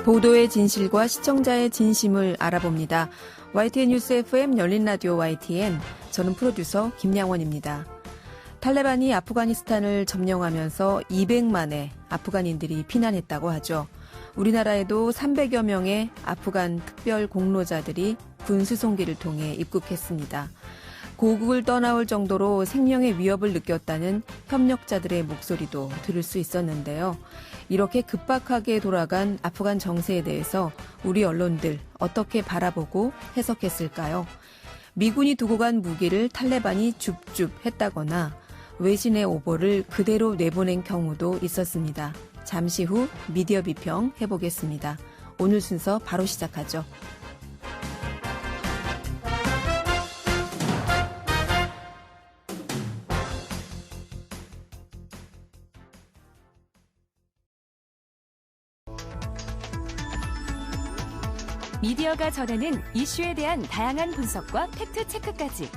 보도의 진실과 시청자의 진심을 알아봅니다. YTN 뉴스 FM 열린 라디오 YTN, 저는 프로듀서 김양원입니다. 탈레반이 아프가니스탄을 점령하면서 200만의 아프간인들이 피난했다고 하죠. 우리나라에도 300여 명의 아프간 특별 공로자들이 군수송기를 통해 입국했습니다. 고국을 떠나올 정도로 생명의 위협을 느꼈다는 협력자들의 목소리도 들을 수 있었는데요. 이렇게 급박하게 돌아간 아프간 정세에 대해서 우리 언론들 어떻게 바라보고 해석했을까요? 미군이 두고 간 무기를 탈레반이 줍줍했다거나 외신의 오보를 그대로 내보낸 경우도 있었습니다. 잠시 후 미디어 비평 해보겠습니다. 오늘 순서 바로 시작하죠. 미디어가 전하는 이슈에 대한 다양한 분석과 팩트체크까지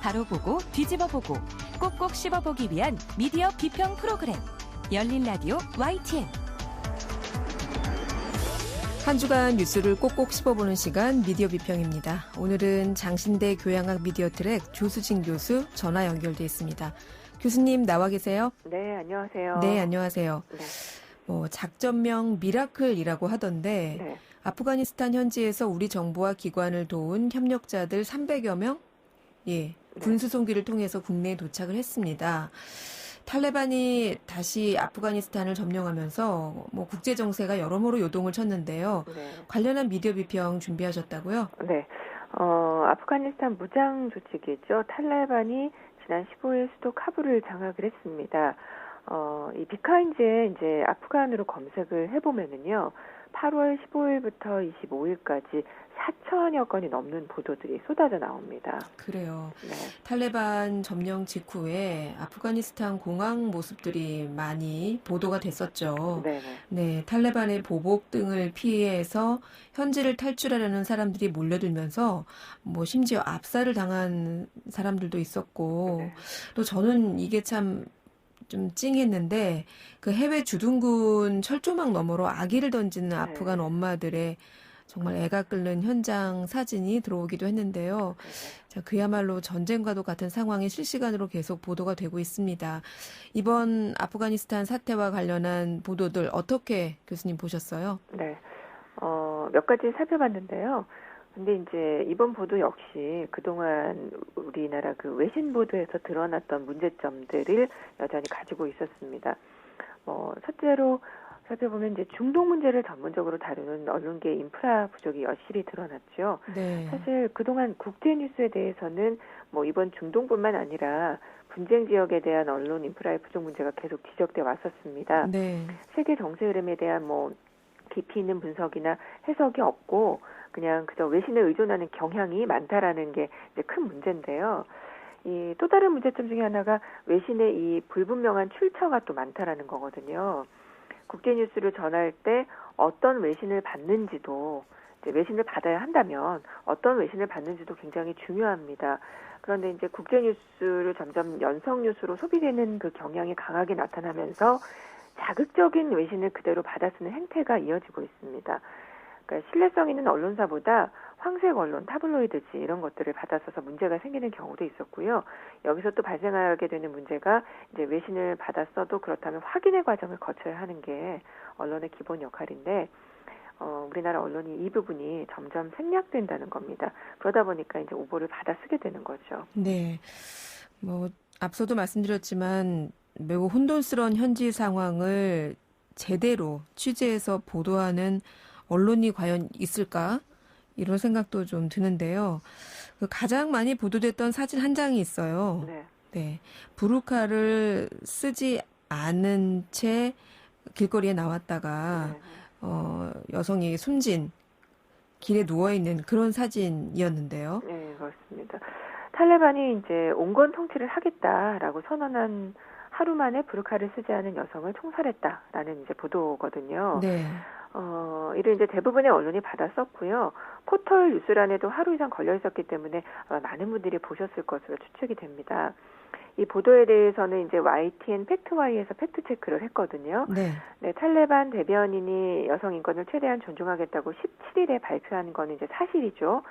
바로 보고 뒤집어 보고 꼭꼭 씹어보기 위한 미디어 비평 프로그램 열린 라디오 YTN. 한 주간 뉴스를 꼭꼭 씹어보는 시간 미디어 비평입니다. 오늘은 장신대 교양학 미디어 트랙 조수진 교수 전화 연결돼 있습니다. 교수님 나와 계세요? 네, 안녕하세요. 네, 안녕하세요. 네. 작전명 미라클이라고 하던데 네. 아프가니스탄 현지에서 우리 정부와 기관을 도운 협력자들 300여 명? 군수송기를 통해서 국내에 도착을 했습니다. 탈레반이 다시 아프가니스탄을 점령하면서 국제 정세가 여러모로 요동을 쳤는데요. 네. 관련한 미디어 비평 준비하셨다고요? 네. 아프가니스탄 무장 조직이죠. 탈레반이 지난 15일 수도 카불을 장악을 했습니다. 이 비카인즈에 이제 아프간으로 검색을 해보면은요. 8월 15일부터 25일까지 4천여 건이 넘는 보도들이 쏟아져 나옵니다. 그래요. 네. 탈레반 점령 직후에 아프가니스탄 공항 모습들이 많이 보도가 됐었죠. 네네. 네, 탈레반의 보복 등을 피해서 현지를 탈출하려는 사람들이 몰려들면서 심지어 압살을 당한 사람들도 있었고 네. 또 저는 이게 좀 찡했는데 그 해외 주둔군 철조망 너머로 아기를 던지는 아프간 엄마들의 정말 애가 끓는 현장 사진이 들어오기도 했는데요. 자, 그야말로 전쟁과도 같은 상황이 실시간으로 계속 보도가 되고 있습니다. 이번 아프가니스탄 사태와 관련한 보도들 어떻게 교수님 보셨어요? 네. 몇 가지 살펴봤는데요. 근데 이제 이번 보도 역시 그동안 우리나라 그 외신 보도에서 드러났던 문제점들을 여전히 가지고 있었습니다. 첫째로 살펴보면 이제 중동 문제를 전문적으로 다루는 언론계 인프라 부족이 여실히 드러났죠. 네. 사실 그동안 국제 뉴스에 대해서는 이번 중동뿐만 아니라 분쟁 지역에 대한 언론 인프라의 부족 문제가 계속 지적돼 왔었습니다. 네. 세계 정세 흐름에 대한 깊이 있는 분석이나 해석이 없고 그냥 그저 외신에 의존하는 경향이 많다라는 게 이제 큰 문제인데요. 이 또 다른 문제점 중에 하나가 외신의 이 불분명한 출처가 또 많다라는 거거든요. 국제 뉴스를 전할 때 어떤 외신을 받는지도 이제 외신을 받아야 한다면 어떤 외신을 받는지도 굉장히 중요합니다. 그런데 이제 국제 뉴스를 점점 연성 뉴스로 소비되는 그 경향이 강하게 나타나면서 자극적인 외신을 그대로 받아 쓰는 행태가 이어지고 있습니다. 그러니까 신뢰성 있는 언론사보다 황색 언론, 타블로이드지 이런 것들을 받아써서 문제가 생기는 경우도 있었고요. 여기서 또 발생하게 되는 문제가 이제 외신을 받았어도 그렇다면 확인의 과정을 거쳐야 하는 게 언론의 기본 역할인데 우리나라 언론이 이 부분이 점점 생략된다는 겁니다. 그러다 보니까 이제 오보를 받아 쓰게 되는 거죠. 네. 앞서도 말씀드렸지만 매우 혼돈스러운 현지 상황을 제대로 취재해서 보도하는 언론이 과연 있을까? 이런 생각도 좀 드는데요. 가장 많이 보도됐던 사진 한 장이 있어요. 네. 부르카를 쓰지 않은 채 길거리에 나왔다가 여성이 숨진 길에 누워있는 그런 사진이었는데요. 네, 그렇습니다. 탈레반이 이제 온건 통치를 하겠다라고 선언한 하루 만에 부르카를 쓰지 않은 여성을 총살했다라는 이제 보도거든요. 네. 이를 이제 대부분의 언론이 받았었고요. 포털 뉴스란에도 하루 이상 걸려 있었기 때문에 많은 분들이 보셨을 것으로 추측이 됩니다. 이 보도에 대해서는 이제 YTN 팩트와이에서 팩트 체크를 했거든요. 네. 네, 탈레반 대변인이 여성 인권을 최대한 존중하겠다고 17일에 발표한 건 이제 사실이죠.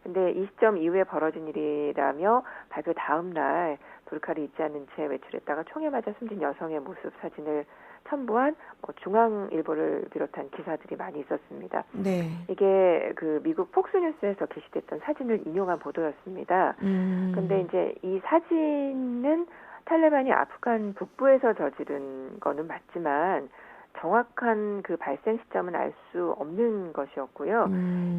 근데 이 시점 이후에 벌어진 일이라며 발표 다음 날 불칼을 입지 않은 채 외출했다가 총에 맞아 숨진 여성의 모습 사진을 첨부한 중앙일보를 비롯한 기사들이 많이 있었습니다. 네. 이게 그 미국 폭스뉴스에서 게시됐던 사진을 인용한 보도였습니다. 근데 이제 이 사진은 탈레반이 아프간 북부에서 저지른 거는 맞지만 정확한 그 발생 시점은 알 수 없는 것이었고요.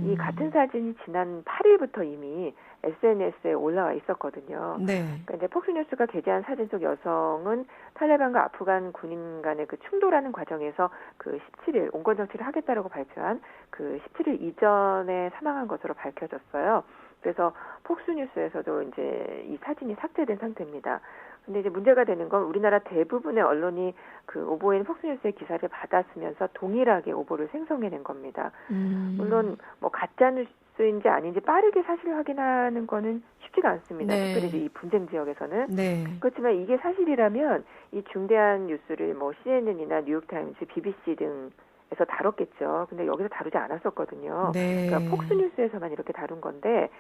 이 같은 사진이 지난 8일부터 이미 SNS에 올라와 있었거든요. 네. 그러니까 이제 폭스뉴스가 게재한 사진 속 여성은 탈레반과 아프간 군인 간의 그 충돌하는 과정에서 그 17일 온건 정치를 하겠다라고 발표한 그 17일 이전에 사망한 것으로 밝혀졌어요. 그래서 폭스뉴스에서도 이제 이 사진이 삭제된 상태입니다. 근데 이제 문제가 되는 건 우리나라 대부분의 언론이 그 오보인 폭스뉴스의 기사를 받았으면서 동일하게 오보를 생성해낸 겁니다. 물론 뭐 가짜 뉴스인지 아닌지 빠르게 사실 확인하는 거는 쉽지가 않습니다. 네. 특별히 이제 이 분쟁 지역에서는. 네. 그렇지만 이게 사실이라면 이 중대한 뉴스를 뭐 CNN이나 뉴욕타임즈, BBC 등에서 다뤘겠죠. 근데 여기서 다루지 않았었거든요. 네. 그러니까 폭스뉴스에서만 이렇게 다룬 건데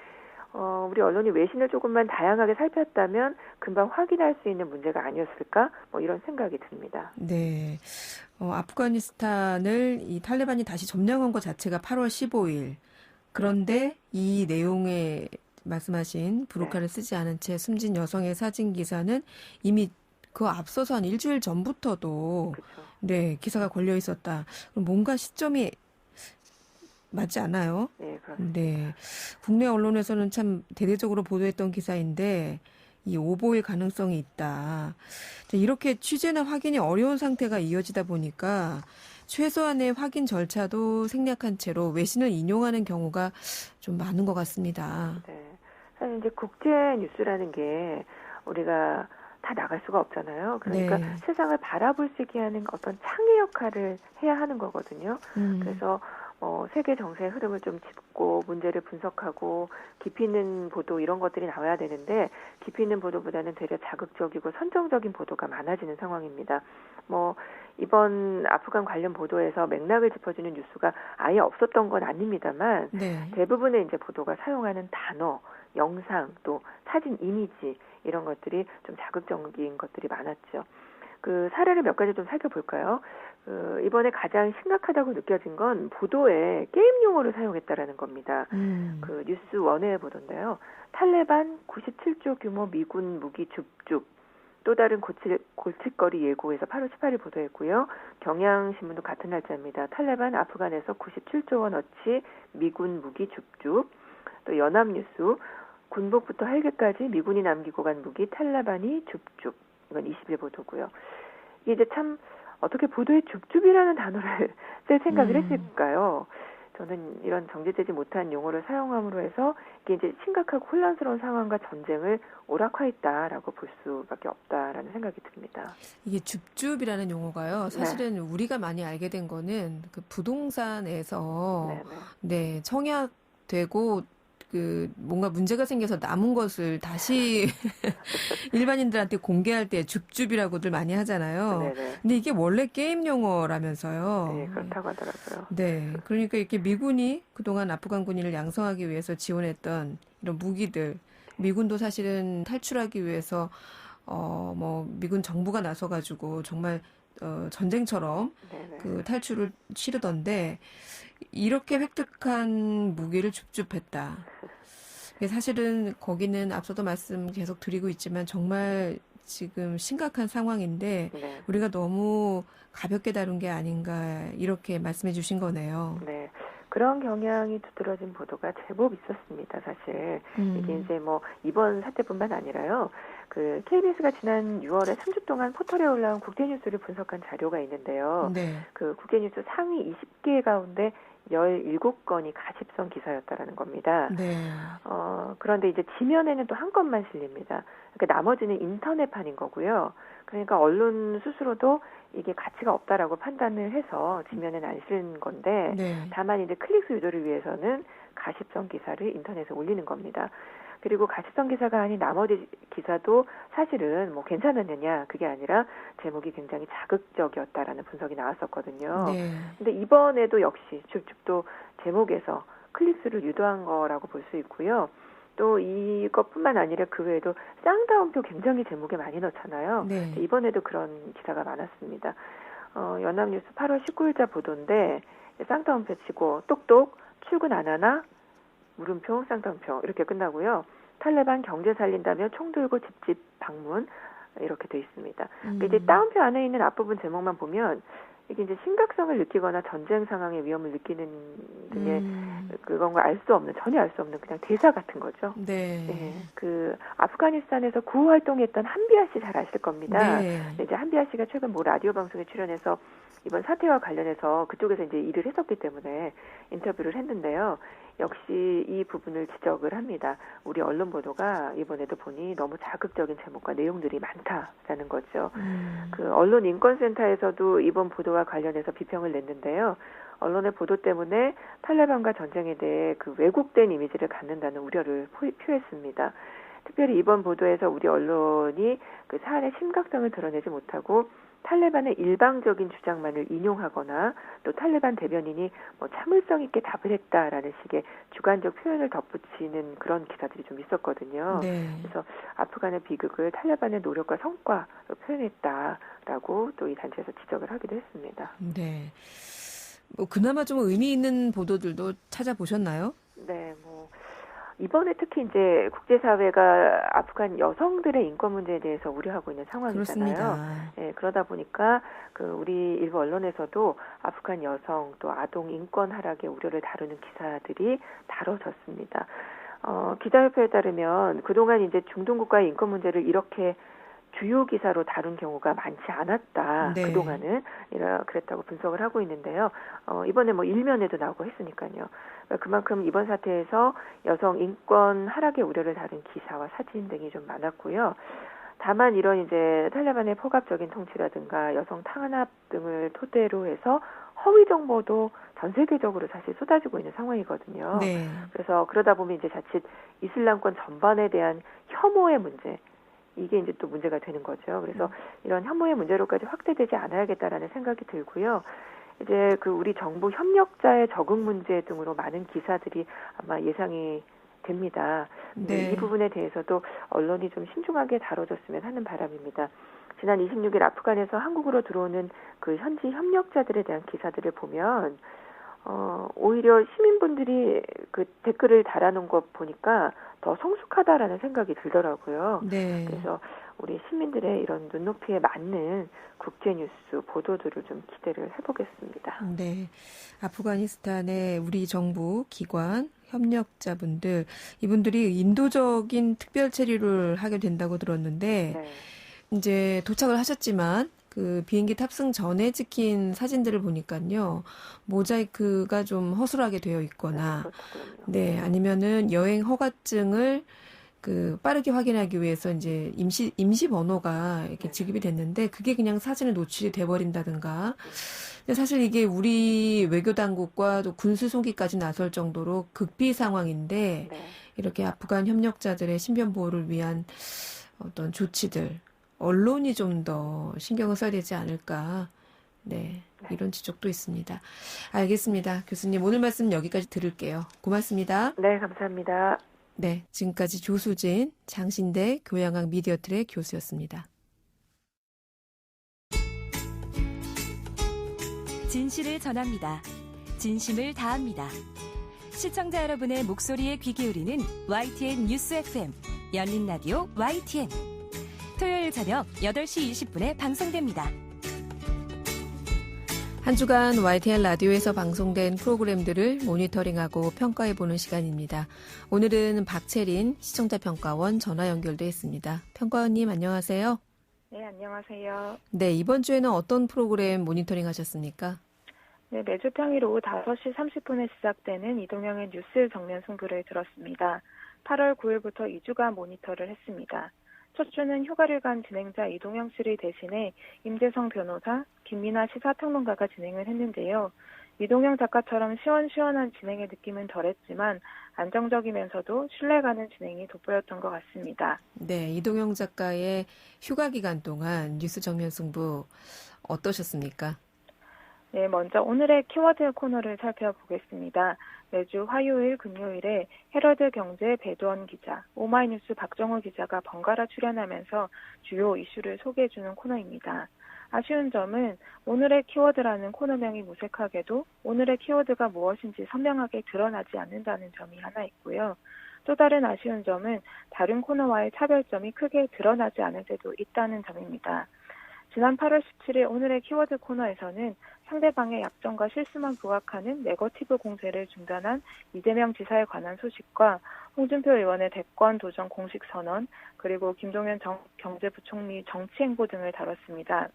우리 언론이 외신을 조금만 다양하게 살폈다면 금방 확인할 수 있는 문제가 아니었을까? 뭐 이런 생각이 듭니다. 네. 아프가니스탄을 이 탈레반이 다시 점령한 것 자체가 8월 15일. 그런데 이 내용에 말씀하신 부르카를 쓰지 않은 채 숨진 여성의 사진 기사는 이미 그 앞서서 한 일주일 전부터도 그렇죠. 네, 기사가 걸려 있었다. 그럼 뭔가 시점이 맞지 않아요? 네, 그렇습니다. 네. 국내 언론에서는 참 대대적으로 보도했던 기사인데 이 오보일 가능성이 있다. 이렇게 취재나 확인이 어려운 상태가 이어지다 보니까 최소한의 확인 절차도 생략한 채로 외신을 인용하는 경우가 좀 많은 것 같습니다. 네. 사실 이제 국제 뉴스라는 게 우리가 다 나갈 수가 없잖아요. 그러니까 네. 세상을 바라볼 수 있게 하는 어떤 창의 역할을 해야 하는 거거든요. 그래서 세계 정세의 흐름을 좀 짚고 문제를 분석하고 깊이 있는 보도 이런 것들이 나와야 되는데 깊이 있는 보도보다는 되려 자극적이고 선정적인 보도가 많아지는 상황입니다. 이번 아프간 관련 보도에서 맥락을 짚어주는 뉴스가 아예 없었던 건 아닙니다만 네. 대부분의 이제 보도가 사용하는 단어, 영상, 또 사진, 이미지 이런 것들이 좀 자극적인 것들이 많았죠. 그 사례를 몇 가지 좀 살펴볼까요? 이번에 가장 심각하다고 느껴진 건 보도에 게임 용어를 사용했다라는 겁니다. 그 뉴스 원의 보도인데요. 탈레반 97조 규모 미군 무기 줍줍. 또 다른 골칫거리 예고에서 8월 18일 보도했고요. 경향신문도 같은 날짜입니다. 탈레반 아프간에서 97조 원어치 미군 무기 줍줍. 또 연합뉴스 군복부터 헬기까지 미군이 남기고 간 무기 탈레반이 줍줍. 이건 20일 보도고요. 이게 이제 참 어떻게 보도에 줍줍이라는 단어를 쓸 생각을 했을까요? 저는 이런 정제되지 못한 용어를 사용함으로 해서 이게 이제 심각하고 혼란스러운 상황과 전쟁을 오락화했다라고 볼 수밖에 없다라는 생각이 듭니다. 이게 줍줍이라는 용어가요. 사실은 우리가 많이 알게 된 거는 그 부동산에서 네, 청약되고 그 뭔가 문제가 생겨서 남은 것을 다시 일반인들한테 공개할 때 줍줍이라고들 많이 하잖아요. 네네. 근데 이게 원래 게임 용어라면서요. 네, 그렇다고 하더라고요. 네, 그러니까 이렇게 미군이 그동안 아프간 군인을 양성하기 위해서 지원했던 이런 무기들, 미군도 사실은 탈출하기 위해서 미군 정부가 나서가지고 정말 전쟁처럼 네네. 그 탈출을 치르던데 이렇게 획득한 무기를 줍줍했다. 사실은 거기는 앞서도 말씀 계속 드리고 있지만 정말 지금 심각한 상황인데 네. 우리가 너무 가볍게 다룬 게 아닌가 이렇게 말씀해 주신 거네요. 네. 그런 경향이 두드러진 보도가 제법 있었습니다, 사실. 이게 이제 이번 사태뿐만 아니라요. 그 KBS가 지난 6월에 3주 동안 포털에 올라온 국제뉴스를 분석한 자료가 있는데요. 네. 그 국제뉴스 상위 20개 가운데 17건이 가십성 기사였다라는 겁니다. 네. 그런데 이제 지면에는 또 한 건만 실립니다. 그러니까 나머지는 인터넷판인 거고요. 그러니까 언론 스스로도 이게 가치가 없다라고 판단을 해서 지면에는 안 실은 건데 다만 이제 클릭수 유도를 위해서는 가십성 기사를 인터넷에 올리는 겁니다. 그리고 가시성 기사가 아닌 나머지 기사도 사실은 뭐 괜찮았느냐 그게 아니라 제목이 굉장히 자극적이었다라는 분석이 나왔었거든요. 네. 근데 이번에도 역시 줍줍도 제목에서 클릭수를 유도한 거라고 볼 수 있고요. 또 이것뿐만 아니라 그 외에도 쌍따옴표 굉장히 제목에 많이 넣잖아요. 네. 이번에도 그런 기사가 많았습니다. 연합뉴스 8월 19일자 보도인데 쌍따옴표 치고 똑똑 출근 안 하나 물음표 쌍따옴표 이렇게 끝나고요. 탈레반 경제 살린다며 총 들고 집집 방문 이렇게 돼 있습니다. 이제 따옴표 안에 있는 앞부분 제목만 보면 이게 이제 심각성을 느끼거나 전쟁 상황의 위험을 느끼는 등의 그건 알 수 없는 전혀 알 수 없는 그냥 대사 같은 거죠. 네. 네, 그 아프가니스탄에서 구호 활동했던 한비아 씨 잘 아실 겁니다. 네. 이제 한비아 씨가 최근 모 라디오 방송에 출연해서 이번 사태와 관련해서 그쪽에서 이제 일을 했었기 때문에 인터뷰를 했는데요. 역시 이 부분을 지적을 합니다. 우리 언론 보도가 이번에도 보니 너무 자극적인 제목과 내용들이 많다라는 거죠. 그 언론 인권센터에서도 이번 보도와 관련해서 비평을 냈는데요. 언론의 보도 때문에 탈레반과 전쟁에 대해 그 왜곡된 이미지를 갖는다는 우려를 표했습니다. 특별히 이번 보도에서 우리 언론이 그 사안의 심각성을 드러내지 못하고 탈레반의 일방적인 주장만을 인용하거나 또 탈레반 대변인이 뭐 참을성 있게 답을 했다라는 식의 주관적 표현을 덧붙이는 그런 기사들이 좀 있었거든요. 네. 그래서 아프간의 비극을 탈레반의 노력과 성과로 표현했다라고 또 이 단체에서 지적을 하기도 했습니다. 네. 뭐 그나마 좀 의미 있는 보도들도 찾아보셨나요? 네, 뭐 이번에 특히 이제 국제사회가 아프간 여성들의 인권 문제에 대해서 우려하고 있는 상황이잖아요. 그렇습니다. 네, 그러다 보니까 그 우리 일부 언론에서도 아프간 여성 또 아동 인권 하락의 우려를 다루는 기사들이 다뤄졌습니다. 기자협회에 따르면 그동안 이제 중동 국가의 인권 문제를 이렇게 주요 기사로 다룬 경우가 많지 않았다. 네. 그동안은 그랬다고 분석을 하고 있는데요. 이번에 뭐 일면에도 나오고 했으니까요. 그만큼 이번 사태에서 여성 인권 하락의 우려를 다룬 기사와 사진 등이 좀 많았고요. 다만 이런 이제 탈레반의 포갑적인 통치라든가 여성 탄압 등을 토대로 해서 허위 정보도 전 세계적으로 사실 쏟아지고 있는 상황이거든요. 네. 그래서 그러다 보면 이제 자칫 이슬람권 전반에 대한 혐오의 문제 이게 이제 또 문제가 되는 거죠. 그래서 이런 혐오의 문제로까지 확대되지 않아야겠다라는 생각이 들고요. 이제 그 우리 정부 협력자의 적응 문제 등으로 많은 기사들이 아마 예상이 됩니다. 네. 이 부분에 대해서도 언론이 좀 신중하게 다뤄줬으면 하는 바람입니다. 지난 26일 아프간에서 한국으로 들어오는 그 현지 협력자들에 대한 기사들을 보면 오히려 시민분들이 그 댓글을 달아놓은 것 보니까 더 성숙하다라는 생각이 들더라고요. 네. 그래서 우리 시민들의 이런 눈높이에 맞는 국제뉴스 보도들을 좀 기대를 해보겠습니다. 네. 아프가니스탄의 우리 정부 기관 협력자분들 이분들이 인도적인 특별 체류를 하게 된다고 들었는데 네. 이제 도착을 하셨지만 그 비행기 탑승 전에 찍힌 사진들을 보니까요. 모자이크가 좀 허술하게 되어 있거나 네, 아니면은 여행 허가증을 그 빠르게 확인하기 위해서 이제 임시 번호가 이렇게 지급이 됐는데 그게 그냥 사진에 노출이 돼 버린다든가. 근데 사실 이게 우리 외교 당국과 또 군수 송기까지 나설 정도로 극비 상황인데 네. 이렇게 아프간 협력자들의 신변 보호를 위한 어떤 조치들 언론이 좀 더 신경을 써야 되지 않을까. 네, 이런 지적도 있습니다. 알겠습니다. 교수님, 오늘 말씀 여기까지 들을게요. 고맙습니다. 네, 감사합니다. 네, 지금까지 조수진, 장신대 교양학 미디어틀의 교수였습니다. 진실을 전합니다. 진심을 다합니다. 시청자 여러분의 목소리에 귀 기울이는 YTN 뉴스 FM, 열린 라디오 YTN. 토요일 저녁 8시 20분에 방송됩니다. 한 주간 YTN 라디오에서 방송된 프로그램들을 모니터링하고 평가해보는 시간입니다. 오늘은 박채린 시청자평가원 전화 연결돼 있습니다. 평가원님 안녕하세요. 네, 안녕하세요. 네, 이번 주에는 어떤 프로그램 모니터링 하셨습니까? 네, 매주 평일 오후 5시 30분에 시작되는 이동영의 뉴스 정면 승부를 들었습니다. 8월 9일부터 2주간 모니터를 했습니다. 첫 주는 휴가를 간 진행자 이동영 씨를 대신해 임재성 변호사, 김민아 시사평론가가 진행을 했는데요. 이동영 작가처럼 시원시원한 진행의 느낌은 덜했지만 안정적이면서도 신뢰가는 진행이 돋보였던 것 같습니다. 네, 이동영 작가의 휴가 기간 동안 뉴스 정면 승부 어떠셨습니까? 네, 먼저 오늘의 키워드 코너를 살펴보겠습니다. 매주 화요일, 금요일에 헤럴드 경제 배두원 기자, 오마이뉴스 박정호 기자가 번갈아 출연하면서 주요 이슈를 소개해주는 코너입니다. 아쉬운 점은 오늘의 키워드라는 코너명이 무색하게도 오늘의 키워드가 무엇인지 선명하게 드러나지 않는다는 점이 하나 있고요. 또 다른 아쉬운 점은 다른 코너와의 차별점이 크게 드러나지 않을 때도 있다는 점입니다. 지난 8월 17일 오늘의 키워드 코너에서는 상대방의 약점과 실수만 부각하는 네거티브 공세를 중단한 이재명 지사에 관한 소식과 홍준표 의원의 대권 도전 공식 선언, 그리고 김동연 경제부총리 정치행보 등을 다뤘습니다.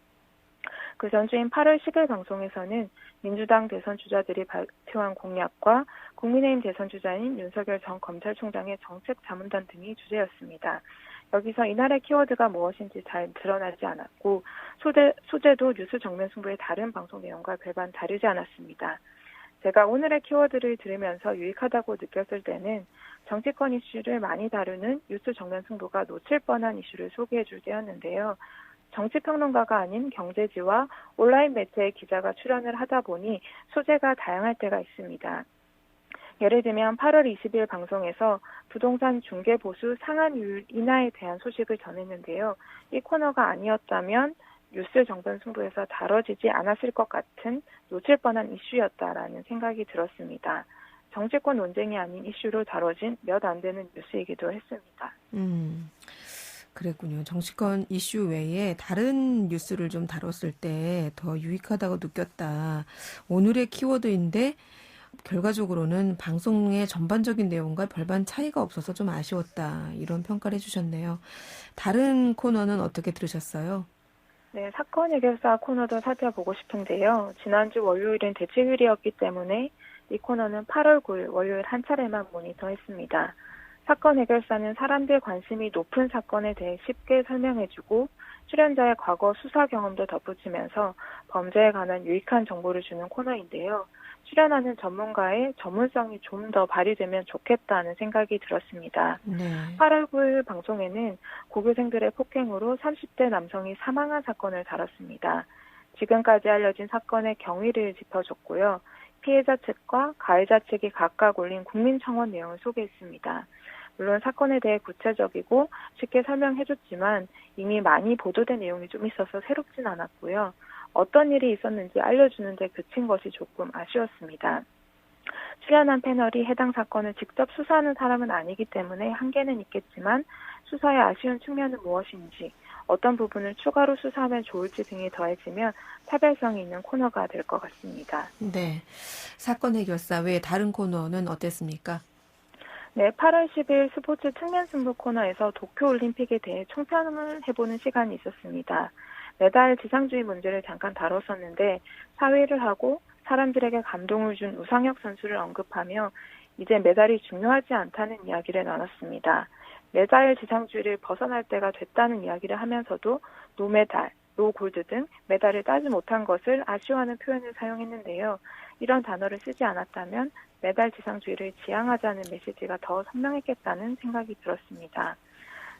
그 전주인 8월 10일 방송에서는 민주당 대선 주자들이 발표한 공약과 국민의힘 대선 주자인 윤석열 전 검찰총장의 정책 자문단 등이 주제였습니다. 여기서 이날의 키워드가 무엇인지 잘 드러나지 않았고 소재도 뉴스 정면 승부의 다른 방송 내용과 별반 다르지 않았습니다. 제가 오늘의 키워드를 들으면서 유익하다고 느꼈을 때는 정치권 이슈를 많이 다루는 뉴스 정면 승부가 놓칠 뻔한 이슈를 소개해 줄 때였는데요. 정치평론가가 아닌 경제지와 온라인 매체의 기자가 출연을 하다 보니 소재가 다양할 때가 있습니다. 예를 들면 8월 20일 방송에서 부동산 중개보수 상한율 인하에 대한 소식을 전했는데요. 이 코너가 아니었다면 뉴스 정면 승부에서 다뤄지지 않았을 것 같은 놓칠 뻔한 이슈였다라는 생각이 들었습니다. 정치권 논쟁이 아닌 이슈로 다뤄진 몇 안 되는 뉴스이기도 했습니다. 그랬군요. 정치권 이슈 외에 다른 뉴스를 좀 다뤘을 때 더 유익하다고 느꼈다. 오늘의 키워드인데 결과적으로는 방송의 전반적인 내용과 별반 차이가 없어서 좀 아쉬웠다. 이런 평가를 해주셨네요. 다른 코너는 어떻게 들으셨어요? 네, 사건 해결사 코너도 살펴보고 싶은데요. 지난주 월요일은 대책일이었기 때문에 이 코너는 8월 9일 월요일 한 차례만 모니터했습니다. 사건 해결사는 사람들 관심이 높은 사건에 대해 쉽게 설명해주고 출연자의 과거 수사 경험도 덧붙이면서 범죄에 관한 유익한 정보를 주는 코너인데요. 출연하는 전문가의 전문성이 좀 더 발휘되면 좋겠다는 생각이 들었습니다. 네. 8월 9일 방송에는 고교생들의 폭행으로 30대 남성이 사망한 사건을 다뤘습니다. 지금까지 알려진 사건의 경위를 짚어줬고요. 피해자 측과 가해자 측이 각각 올린 국민청원 내용을 소개했습니다. 물론 사건에 대해 구체적이고 쉽게 설명해줬지만 이미 많이 보도된 내용이 좀 있어서 새롭진 않았고요. 어떤 일이 있었는지 알려주는 데 그친 것이 조금 아쉬웠습니다. 출연한 패널이 해당 사건을 직접 수사하는 사람은 아니기 때문에 한계는 있겠지만 수사의 아쉬운 측면은 무엇인지, 어떤 부분을 추가로 수사하면 좋을지 등이 더해지면 차별성이 있는 코너가 될 것 같습니다. 네. 사건 해결사 외에 다른 코너는 어땠습니까? 네, 8월 10일 스포츠 측면 승부 코너에서 도쿄올림픽에 대해 총평을 해보는 시간이 있었습니다. 메달 지상주의 문제를 잠깐 다뤘었는데 사회를 하고 사람들에게 감동을 준 우상혁 선수를 언급하며 이제 메달이 중요하지 않다는 이야기를 나눴습니다. 메달 지상주의를 벗어날 때가 됐다는 이야기를 하면서도 노메달, 노골드 등 메달을 따지 못한 것을 아쉬워하는 표현을 사용했는데요. 이런 단어를 쓰지 않았다면 메달 지상주의를 지향하자는 메시지가 더 선명했겠다는 생각이 들었습니다.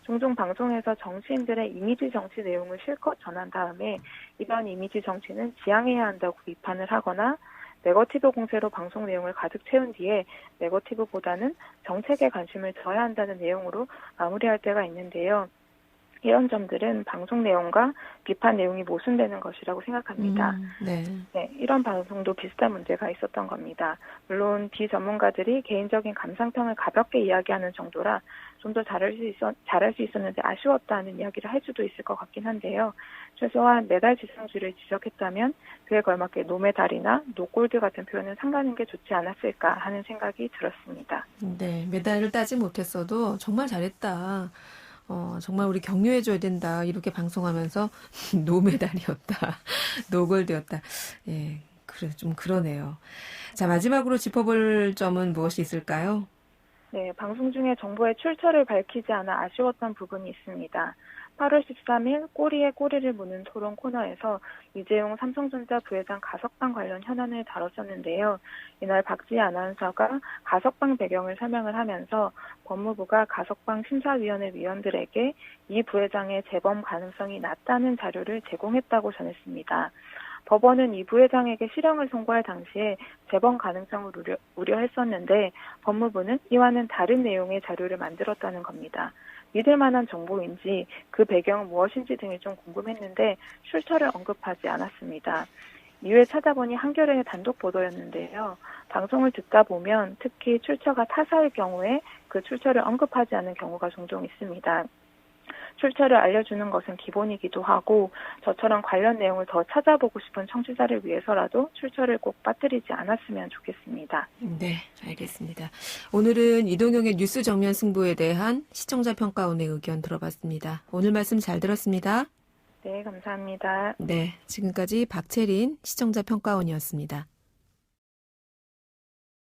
종종 방송에서 정치인들의 이미지 정치 내용을 실컷 전한 다음에 이런 이미지 정치는 지양해야 한다고 비판을 하거나 네거티브 공세로 방송 내용을 가득 채운 뒤에 네거티브보다는 정책에 관심을 둬야 한다는 내용으로 마무리할 때가 있는데요. 이런 점들은 방송 내용과 비판 내용이 모순되는 것이라고 생각합니다. 네. 네, 이런 방송도 비슷한 문제가 있었던 겁니다. 물론 비전문가들이 개인적인 감상평을 가볍게 이야기하는 정도라 좀 더 잘할 수 있었는데 아쉬웠다는 이야기를 할 수도 있을 것 같긴 한데요. 최소한 메달 지상주의를 지적했다면 그에 걸맞게 노메달이나 노골드 같은 표현을 삼가는 게 좋지 않았을까 하는 생각이 들었습니다. 네, 메달을 따지 못했어도 정말 잘했다. 정말 우리 격려해줘야 된다. 이렇게 방송하면서 노메달이었다. 노골드였다. 예, 그래, 좀 그러네요. 자, 마지막으로 짚어볼 점은 무엇이 있을까요? 네, 방송 중에 정보의 출처를 밝히지 않아 아쉬웠던 부분이 있습니다. 8월 13일 꼬리에 꼬리를 무는 토론 코너에서 이재용 삼성전자 부회장 가석방 관련 현안을 다뤘었는데요. 이날 박지희 아나운서가 가석방 배경을 설명을 하면서 법무부가 가석방 심사위원회 위원들에게 이 부회장의 재범 가능성이 낮다는 자료를 제공했다고 전했습니다. 법원은 이 부회장에게 실형을 선고할 당시에 재범 가능성을 우려했었는데 법무부는 이와는 다른 내용의 자료를 만들었다는 겁니다. 믿을 만한 정보인지 그 배경은 무엇인지 등이 좀 궁금했는데 출처를 언급하지 않았습니다. 이후에 찾아보니 한겨레의 단독 보도였는데요. 방송을 듣다 보면 특히 출처가 타사일 경우에 그 출처를 언급하지 않은 경우가 종종 있습니다. 출처를 알려주는 것은 기본이기도 하고 저처럼 관련 내용을 더 찾아보고 싶은 청취자를 위해서라도 출처를 꼭 빠뜨리지 않았으면 좋겠습니다. 네, 알겠습니다. 오늘은 이동형의 뉴스 정면 승부에 대한 시청자 평가원의 의견 들어봤습니다. 오늘 말씀 잘 들었습니다. 네, 감사합니다. 네, 지금까지 박채린 시청자 평가원이었습니다.